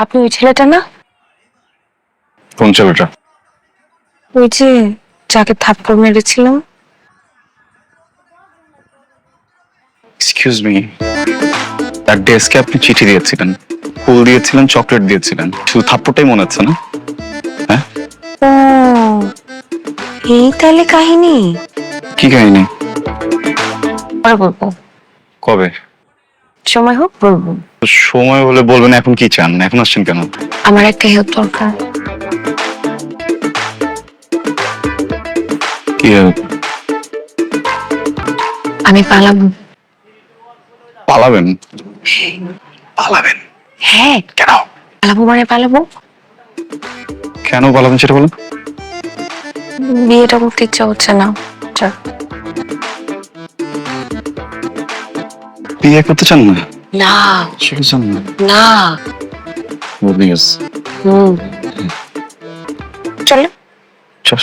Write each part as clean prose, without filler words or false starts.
আপনি ওই ছেলেটা না? কোন ছেলেটা? ওই যে যাকে থাপ্পড় মেরেছিলাম। এক্সকিউজ মি, তার ডেস্কে আপনি চিঠি দিয়েছিলেন, ফুল দিয়েছিলেন, চকলেট দিয়েছিলেন, শুধু থাপ্পড়টাই মনে হচ্ছে না? হ্যাঁ, ও, এই তাহলে কাহিনী। কি কাহিনী? পরে বলবো, কবে? সময় হোক বলবো। সময় হলে বলবেন। এখন কি চান? এখন আসছেন কেন? আমার একটা হেল্প দরকার। কি help? আমি পালাবো। পালাবেন? পালাবেন? হ্যাঁ, কেন? পালাবো মানে পালাবো। কেন পালাবেন সেটা বলেন। বিয়েটা করতে ইচ্ছা হচ্ছে না। চল। বিয়ে করতে চান না? না সেটা চান না? না। Good news. চলেন।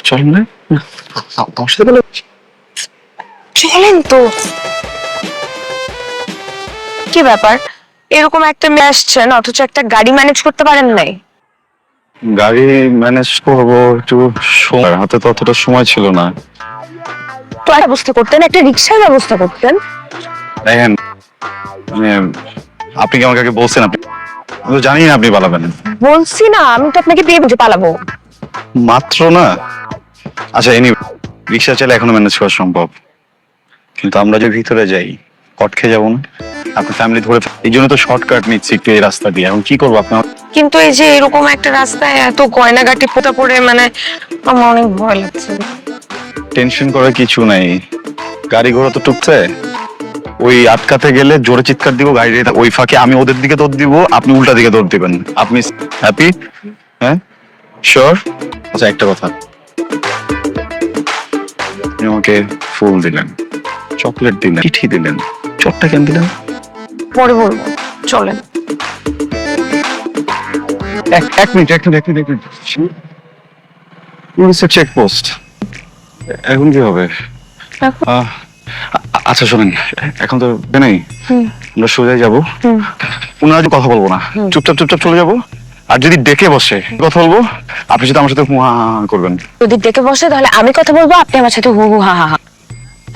চলেন না? আমার সাথে বলে চলেন তো। কি ব্যাপার, এরকম একটা মেয়ে আসছেন অথচ একটা গাড়ি ম্যানেজ করতে পারেন নাই? গাড়ি ম্যানেজ করবো, একটু সময় হাতে তো অতটা সময় ছিল না। তো একটা ব্যবস্থা করতেন, একটা রিক্সার ব্যবস্থা করতেন। দেখেন, মানে আপনি কি আমাকে আগে বলছেন? আপনি আমি তো জানি না আপনি পালাবেন। বলছি না, আমি তো আপনাকে বিয়ে বুঝে পালাবো। মাত্র না। আচ্ছা, রিক্সা চাইলে এখনো ম্যানেজ করা সম্ভব, কিন্তু আমরা যে ভিতরে যাই কট খেয়ে যাবো না? আপনার ফ্যামিলি ধরে এই জন্য তো শর্টকাট নিচ্ছি একটু এই রাস্তা দিয়ে। এখন কি করবো আপনার? কিন্তু এই যে এরকম একটা রাস্তায় এত গয়নাগাটি পোতা পড়ে, মানে আমার অনেক ভয় লাগছে। টেনশন করার কিছু নাই, গাড়ি ঘোড়া তো টুকছে। ওই আটকাতে গেলে জোরে চিৎকার দিব, গাড়ি ওই ফাঁকে আমি ওদের দিকে দৌড় দিব, আপনি উল্টা দিকে দৌড় দিবেন। আপনি হ্যাপি? হ্যাঁ, শিওর? আচ্ছা, একটা কথা, আপনি আমাকে ফুল দিলেন, চকলেট দিলেন, চিঠি দিলেন, চটটা কেন দিলেন? পরে বলবো, চলেন। এক মিনিট। পুলিশের চেকপোস্ট, এখন কি হবে? আচ্ছা শোনেন, এখন তো নেই, আমরা সোজা যাবো। ওনারা কথা বলবো না, চুপচাপ চলে যাবো। আর যদি ডেকে বসে কথা বলবো, আপনি যদি আমার সাথে হুঁ হা হা করবেন। যদি ডেকে বসে তাহলে আমি কথা বলবো, আপনি আমার সাথে হু হু হা হা হা।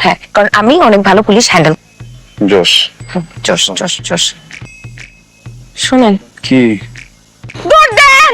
হ্যাঁ, কারণ আমি অনেক ভালো পুলিশ হ্যান্ডেল। জোশ। জোশ জোশ জোশ। শুনেন, কি? দৌড় দেন।